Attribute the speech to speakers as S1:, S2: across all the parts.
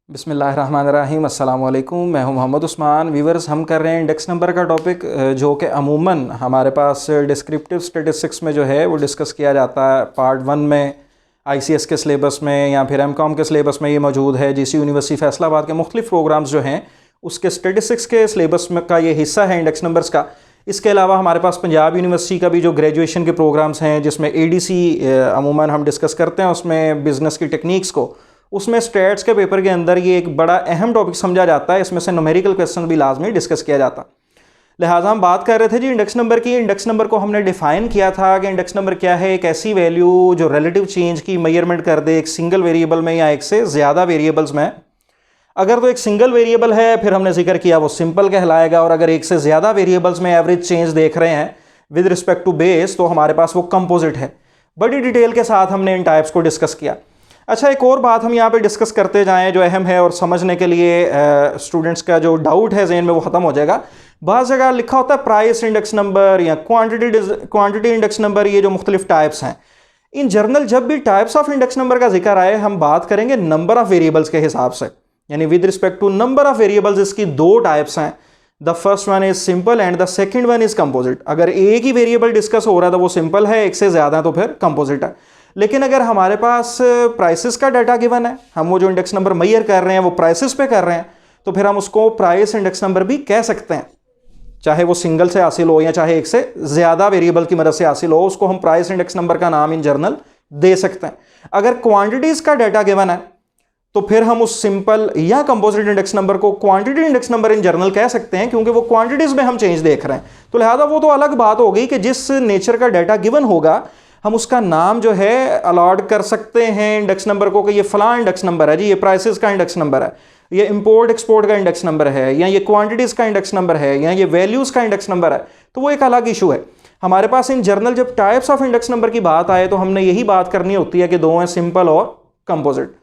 S1: बिस्मिल्लाहिर्रहमानिर्रहीम अस्सलाम वालेकुम। मैं हूं मोहम्मद उस्मान। वीवर्स, हम कर रहे हैं इंडेक्स नंबर का टॉपिक, जो कि अमूमन हमारे पास डिस्क्रिप्टिव स्टेटिस्टिक्स में जो है वो डिस्कस किया जाता है। पार्ट 1 में ICS के सिलेबस में या फिर MCOM के सिलेबस में ये मौजूद है। GC यूनिवर्सिटी फैसलाबाद के मुख्तलिफ प्रोग्राम्स जो हैं उसके स्टेटिस्टिक्स के सिलेबस में का ये हिस्सा है इंडेक्स नंबर्स का। इसके अलावा हमारे पास पंजाब यूनिवर्सिटी का भी जो ग्रेजुएशन के प्रोग्राम्स हैं जिसमें ADC अमूमन हम डिस्कस करते हैं, उसमें बिज़नेस की टेक्निक्स को, उसमें स्टेट्स के पेपर के अंदर ये एक बड़ा अहम टॉपिक समझा जाता है। इसमें से न्यूमेरिकल क्वेश्चन भी लाजमी डिस्कस किया जाता। लिहाजा हम बात कर रहे थे जी इंडेक्स नंबर की। इंडेक्स नंबर को हमने डिफाइन किया था कि इंडेक्स नंबर क्या है। एक ऐसी वैल्यू जो रिलेटिव चेंज की मेजरमेंट कर दे एक सिंगल वेरिएबल में या एक से ज़्यादा वेरिएबल्स में। अगर तो एक सिंगल वेरिएबल है फिर हमने जिक्र किया वो सिंपल कहलाएगा, और अगर एक से ज़्यादा वेरिएबल्स में एवरेज चेंज देख रहे हैं विद रिस्पेक्ट टू बेस तो हमारे पास वो कंपोजिट है। बड़ी डिटेल के साथ हमने इन टाइप्स को डिस्कस किया। अच्छा, एक और बात हम यहाँ पे डिस्कस करते जाएं जो अहम है और समझने के लिए स्टूडेंट्स का जो डाउट है ज़हन में वो ख़त्म हो जाएगा। बाज़ जगह लिखा होता है प्राइस इंडेक्स नंबर या क्वांटिटी इंडेक्स नंबर, ये जो मुख्तलिफ टाइप्स हैं। इन जनरल जब भी टाइप्स ऑफ इंडेक्स नंबर का जिक्र आए हम बात करेंगे नंबर ऑफ वेरिएबल्स के हिसाब से, यानी with respect to number of variables. इसकी दो टाइप्स हैं। The first one is simple and the second one is composite. अगर एक ही वेरिएबल डिस्कस हो रहा है तो वो सिंपल है, एक से ज़्यादा तो फिर कंपोजिट है। लेकिन अगर हमारे पास प्राइसेस का डाटा गिवन है, हम वो जो इंडेक्स नंबर मेजर कर रहे हैं वो प्राइसेस पे कर रहे हैं, तो फिर हम उसको प्राइस इंडेक्स नंबर भी कह सकते हैं। चाहे वो सिंगल से हासिल हो या चाहे एक से ज़्यादा वेरिएबल की मदद से हासिल हो, उसको हम प्राइस इंडेक्स नंबर का नाम इन जनरल दे सकते हैं। अगर क्वांटिटीज़ का डाटा गिवन है तो फिर हम उस सिंपल या कंपोजिट इंडेक्स नंबर को quantity index number in general कह सकते हैं, क्योंकि वो क्वांटिटीज़ में हम चेंज देख रहे हैं। तो लिहाजा वो तो अलग बात हो गई कि जिस नेचर का डाटा गिवन होगा हम उसका नाम जो है अलॉट कर सकते हैं इंडेक्स नंबर को कि ये फलां इंडेक्स नंबर है जी, ये प्राइसेस का इंडेक्स नंबर है, ये इंपोर्ट एक्सपोर्ट का इंडेक्स नंबर है, या ये क्वांटिटीज़ का इंडेक्स नंबर है, या ये वैल्यूज़ का इंडेक्स नंबर है। तो वो एक अलग इशू है। हमारे पास इन जनरल जब टाइप्स ऑफ इंडेक्स नंबर की बात आए तो हमने यही बात करनी होती है कि दो हैं, सिंपल और कंपोजिट।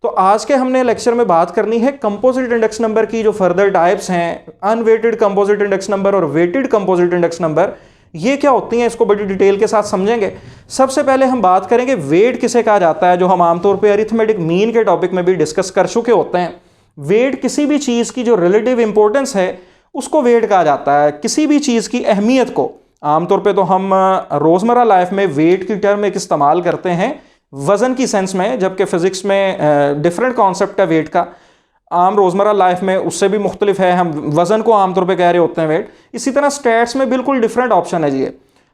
S1: तो आज के हमने लेक्चर में बात करनी है कंपोजिट इंडेक्स नंबर की। जो फर्दर टाइप्स हैं, अनवेटेड कंपोजिट इंडेक्स नंबर और वेटेड कंपोजिट इंडेक्स नंबर, ये क्या होती हैं, इसको बड़ी डिटेल के साथ समझेंगे। सबसे पहले हम बात करेंगे वेट किसे कहा जाता है, जो हम आमतौर पे अरिथमेटिक मीन के टॉपिक में भी डिस्कस कर चुके होते हैं। वेट किसी भी चीज़ की जो रिलेटिव इंपॉर्टेंस है उसको वेट कहा जाता है। किसी भी चीज़ की अहमियत को आमतौर पे तो हम रोज़मर्रा लाइफ में वेट की टर्म एक इस्तेमाल करते हैं वज़न की सेंस में, जबकि फ़िज़िक्स में डिफरेंट कॉन्सेप्ट है वेट का। आम रोज़मर्रा लाइफ में उससे भी मुख्तलिफ है, हम वज़न को आमतौर पे कह रहे होते हैं वेट। इसी तरह स्टैट्स में बिल्कुल डिफरेंट ऑप्शन है जी।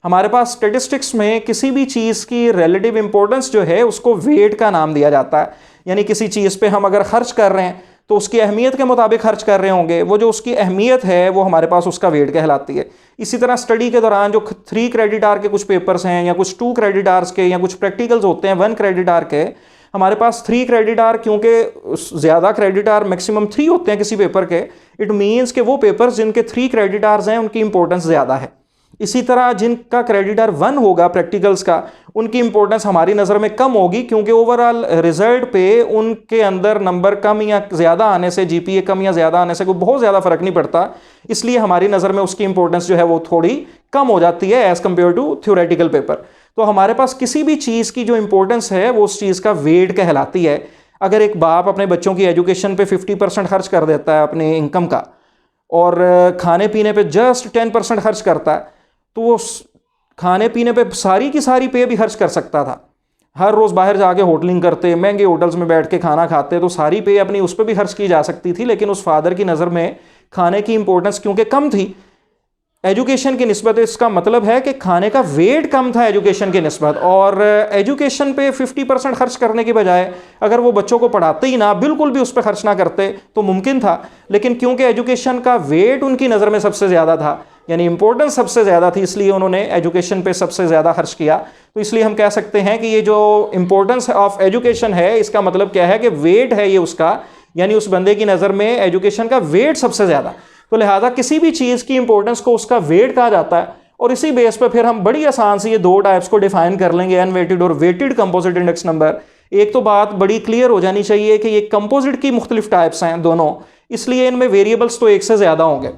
S1: हमारे पास स्टेटिस्टिक्स में किसी भी चीज़ की रिलेटिव इंपॉर्टेंस जो है उसको वेट का नाम दिया जाता है। यानी किसी चीज़ पे हम अगर खर्च कर रहे हैं तो उसकी अहमियत के मुताबिक खर्च कर रहे होंगे, वो जो उसकी अहमियत है वो हमारे पास उसका वेट कहलाती है। इसी तरह स्टडी के दौरान जो 3 क्रेडिट आवर के कुछ पेपर्स हैं या कुछ 2 क्रेडिट आवर्स के या कुछ प्रैक्टिकल्स होते हैं 1 क्रेडिट आवर के, हमारे पास 3 क्रेडिट आवर, क्योंकि ज़्यादा क्रेडिट आवर मैक्सिमम 3 होते हैं किसी पेपर के, इट मीन्स कि वो पेपर्स जिनके 3 क्रेडिट आवर्स हैं उनकी इंपॉर्टेंस ज़्यादा है। इसी तरह जिनका क्रेडिट आवर 1 होगा प्रैक्टिकल्स का, उनकी इंपॉर्टेंस हमारी नज़र में कम होगी, क्योंकि ओवरऑल रिजल्ट पे उनके अंदर नंबर कम या ज़्यादा आने से, GPA कम या ज़्यादा आने से कोई बहुत ज़्यादा फ़र्क नहीं पड़ता। इसलिए हमारी नज़र में उसकी इंपॉर्टेंस जो है वो थोड़ी कम हो जाती है as compare to theoretical paper. तो हमारे पास किसी भी चीज़ की जो इंपॉर्टेंस है वो उस चीज़ का वेट कहलाती है। अगर एक बाप अपने बच्चों की एजुकेशन पे 50% खर्च कर देता है अपने इनकम का, और खाने पीने पे जस्ट 10% खर्च करता है, तो वो खाने पीने पे सारी की सारी पे भी खर्च कर सकता था। हर रोज़ बाहर जाके होटलिंग करते, महंगे होटल्स में बैठ के खाना खाते, तो सारी पे अपनी उस पर भी खर्च की जा सकती थी। लेकिन उस फादर की नज़र में खाने की इंपॉर्टेंस क्योंकि कम थी एजुकेशन की निस्बत, इसका मतलब है कि खाने का वेट कम था एजुकेशन की निस्बत, और एजुकेशन पे 50% खर्च करने की बजाय अगर वो बच्चों को पढ़ाते ही ना, बिल्कुल भी उस पर खर्च ना करते तो मुमकिन था। लेकिन क्योंकि एजुकेशन का वेट उनकी नज़र में सबसे ज़्यादा था, यानी इंपॉर्टेंस सबसे ज़्यादा थी, इसलिए उन्होंने एजुकेशन पे सबसे ज़्यादा खर्च किया। तो इसलिए हम कह सकते हैं कि ये जो इंपॉर्टेंस ऑफ एजुकेशन है, इसका मतलब क्या है कि वेट है ये उसका, यानी उस बंदे की नज़र में एजुकेशन का वेट सबसे ज़्यादा। तो लिहाजा किसी भी चीज़ की इंपॉर्टेंस को उसका वेट कहा जाता है। और इसी बेस पर फिर हम बड़ी आसान से ये 2 टाइप्स को डिफाइन कर लेंगे, अनवेटेड और वेटेड कंपोजिट इंडेक्स नंबर। एक तो बात बड़ी क्लियर हो जानी चाहिए कि ये कंपोजिट की मुख्तलिफ टाइप्स हैं दोनों, इसलिए इनमें वेरिएबल्स तो एक से ज़्यादा होंगे।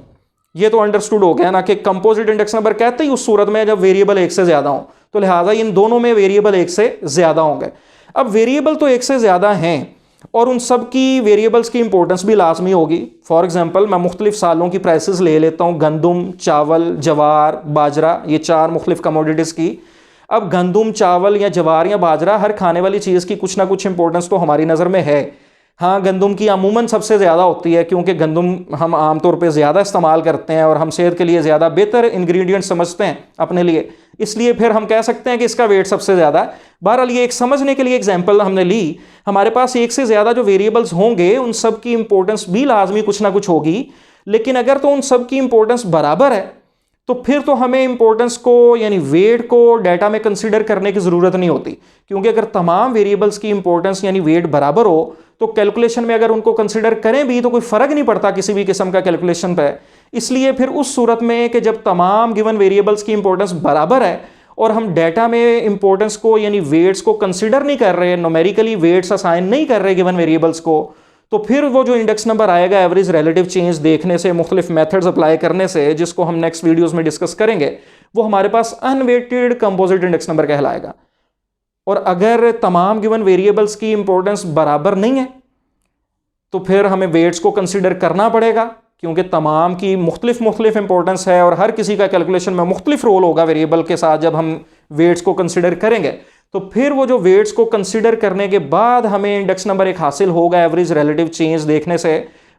S1: ये तो अंडरस्टूड हो गया ना कि कंपोजिट इंडेक्स नंबर कहते ही उस सूरत में जब वेरिएबल एक से ज़्यादा हो, तो लिहाजा इन दोनों में वेरिएबल एक से ज़्यादा होंगे। अब वेरिएबल तो एक से ज़्यादा हैं, और उन सब की वेरिएबल्स की इंपॉर्टेंस भी लाजमी होगी। फॉर एग्जांपल मैं मुख्तलिफ सालों की प्राइसेस ले लेता हूँ, गंदम, चावल, जवार, बाजरा, ये 4 मुख्तलिफ कमोडिटीज़ की। अब गंदम, चावल या जवार या बाजरा, हर खाने वाली चीज़ की कुछ ना कुछ इंपॉर्टेंस तो हमारी नज़र में है। हाँ, गंदम की अमूमन सबसे ज़्यादा होती है क्योंकि गंदम हम आमतौर पे ज़्यादा इस्तेमाल करते हैं और हम सेहत के लिए ज़्यादा बेहतर इंग्रेडिएंट समझते हैं अपने लिए, इसलिए फिर हम कह सकते हैं कि इसका वेट सबसे ज़्यादा है। बहरहाल ये एक समझने के लिए एग्जाम्पल हमने ली। हमारे पास एक से ज़्यादा जो वेरिएबल्स होंगे उन सब की इंपॉर्टेंस भी लाजमी कुछ ना कुछ होगी, लेकिन अगर तो उन सब की इंपॉर्टेंस बराबर है तो फिर तो हमें इंपॉर्टेंस को यानी वेट को डाटा में कंसीडर करने की ज़रूरत नहीं होती, क्योंकि अगर तमाम वेरिएबल्स की इंपॉर्टेंस यानी वेट बराबर हो तो कैलकुलेशन में अगर उनको कंसीडर करें भी तो कोई फ़र्क नहीं पड़ता किसी भी किस्म का कैलकुलेशन पे। इसलिए फिर उस सूरत में कि जब तमाम गिवन वेरिएबल्स की इंपॉर्टेंस बराबर है और हम डाटा में इंपॉर्टेंस को यानी वेट्स को कंसीडर नहीं कर रहे, न्यूमेरिकली वेट्स असाइन नहीं कर रहे गिवन वेरिएबल्स को, तो फिर वो जो इंडेक्स नंबर आएगा एवरेज रिलेटिव चेंज देखने से, मुख्तलिफ मेथड्स अप्लाई करने से, जिसको हम नेक्स्ट वीडियोस में डिस्कस करेंगे, वो हमारे पास अनवेटेड कंपोजिट इंडेक्स नंबर कहलाएगा। और अगर तमाम गिवन वेरिएबल्स की इंपॉर्टेंस बराबर नहीं है तो फिर हमें वेट्स को कंसीडर करना पड़ेगा, क्योंकि तमाम की मुख्तलिफ इंपॉर्टेंस है और हर किसी का कैलकुलेशन में मुख्तलिफ रोल होगा वेरिएबल के साथ जब हम वेट्स को कंसीडर करेंगे। तो फिर वो जो वेट्स को कंसीडर करने के बाद हमें इंडेक्स नंबर एक हासिल होगा एवरेज रिलेटिव चेंज देखने से,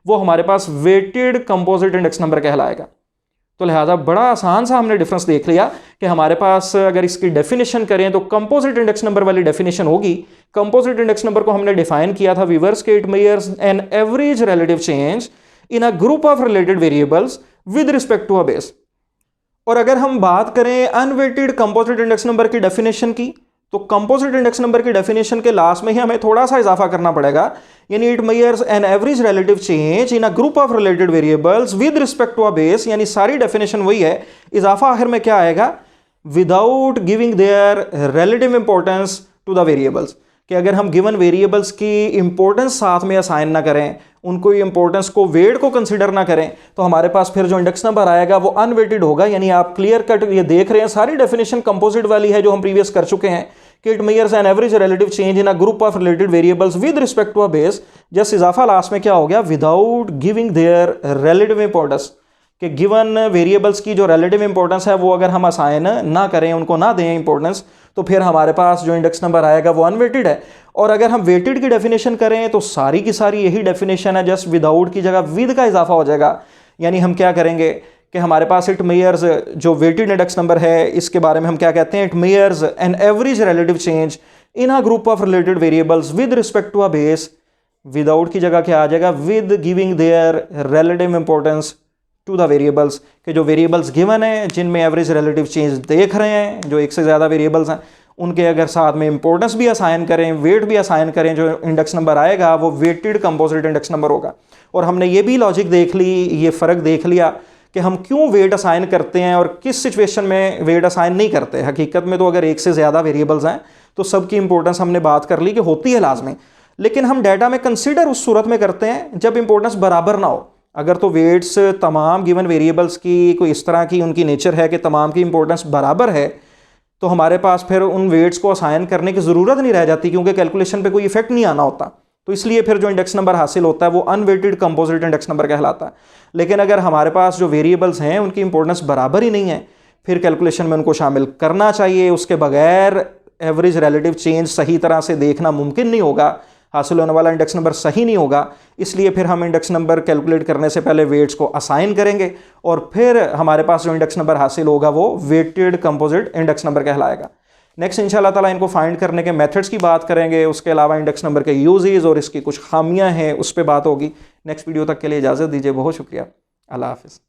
S1: वो हमारे पास वेटेड कंपोजिट इंडेक्स नंबर कहलाएगा। तो लिहाजा बड़ा आसान सा हमने डिफरेंस देख लिया कि हमारे पास अगर इसकी डेफिनेशन करें तो कंपोजिट इंडेक्स नंबर वाली डेफिनेशन होगी। कंपोजिट इंडेक्स नंबर को हमने डिफाइन किया था व्यूअर्स के it measures an average relative change in a group of related variables with respect to a base. और अगर हम बात करें अनवेटेड कंपोजिट इंडेक्स नंबर की डेफिनेशन की, तो कंपोजिट इंडेक्स नंबर की डेफिनेशन के लास्ट में ही हमें थोड़ा सा इजाफा करना पड़ेगा, यानी it measures an average relative change in a group of related variables with respect to a base, यानी सारी डेफिनेशन वही है, इजाफा आखिर में क्या आएगा, without giving their relative importance to the variables, कि अगर हम गिवन वेरिएबल्स की इंपॉर्टेंस साथ में असाइन ना करें, उनको इंपॉर्टेंस को वेट को कंसीडर ना करें, तो हमारे पास फिर जो इंडेक्स नंबर आएगा वो अनवेटेड होगा। यानी आप क्लियर कट ये देख रहे हैं सारी डेफिनेशन कंपोजिट वाली है जो हम प्रीवियस कर चुके हैं कि it measures an average relative change in a group of related variables with respect to a base, just इजाफा लास्ट में क्या हो गया, without giving their relative importance, कि गिवन वेरिएबल्स की जो रिलेटिव इंपॉर्टेंस है वो अगर हम असाइन ना करें, उनको ना दें इंपॉर्टेंस, तो फिर हमारे पास जो इंडेक्स नंबर आएगा वो अनवेटेड है। और अगर हम वेटेड की डेफिनेशन करें तो सारी की सारी यही डेफिनेशन है, जस्ट विदाउट की जगह विद का इजाफा हो जाएगा। यानी हम क्या करेंगे कि हमारे पास इट मेजर्स जो वेटेड इंडेक्स नंबर है इसके बारे में हम क्या कहते हैं, it measures an average relative change in a group of related variables with respect to a base, without की जगह क्या आ जाएगा, with giving their relative importance to the variables, के जो वेरिएबल्स गिवन है जिनमें एवरेज रिलेटिव चेंज देख रहे हैं, जो एक से ज़्यादा वेरिएबल्स हैं, उनके अगर साथ में इंपॉर्टेंस भी असाइन करें, वेट भी असाइन करें, जो इंडेक्स नंबर आएगा वो वेटेड कंपोजिट इंडेक्स नंबर होगा। और हमने ये भी लॉजिक देख ली, ये फ़र्क देख लिया कि हम क्यों वेट असाइन करते हैं और किस सिचुएशन में वेट असाइन नहीं करते। हकीकत में तो अगर एक से ज़्यादा वेरिएबल्स हैं तो सबकी इंपॉर्टेंस हमने बात कर ली कि होती है लाजमी, लेकिन हम डाटा में कंसिडर उस सूरत में करते हैं जब इंपॉर्टेंस बराबर ना हो। अगर तो वेट्स तमाम गिवन वेरिएबल्स की कोई इस तरह की उनकी नेचर है कि तमाम की इंपॉर्टेंस बराबर है, तो हमारे पास फिर उन वेट्स को असाइन करने की ज़रूरत नहीं रह जाती, क्योंकि कैलकुलेशन पे कोई इफेक्ट नहीं आना होता। तो इसलिए फिर जो इंडेक्स नंबर हासिल होता है वो अनवेटेड कंपोजिट इंडेक्स नंबर कहलाता है। लेकिन अगर हमारे पास जो वेरिएबल्स हैं उनकी इंपॉर्टेंस बराबर ही नहीं है, फिर कैलकुलेशन में उनको शामिल करना चाहिए। उसके बगैर एवरेज रिलेटिव चेंज सही तरह से देखना मुमकिन नहीं होगा, हासिल होने वाला इंडेक्स नंबर सही नहीं होगा। इसलिए फिर हम इंडेक्स नंबर कैलकुलेट करने से पहले वेट्स को असाइन करेंगे और फिर हमारे पास जो इंडेक्स नंबर हासिल होगा वो वेटेड कंपोजिट इंडेक्स नंबर कहलाएगा। नेक्स्ट इंशाल्लाह ताला इनको फाइंड करने के मेथड्स की बात करेंगे, उसके अलावा इंडेक्स नंबर के यूजेस और इसकी कुछ खामियां हैं उस पर बात होगी। नेक्स्ट वीडियो तक के लिए इजाज़त दीजिए, बहुत शुक्रिया, अल्लाह हाफिज़।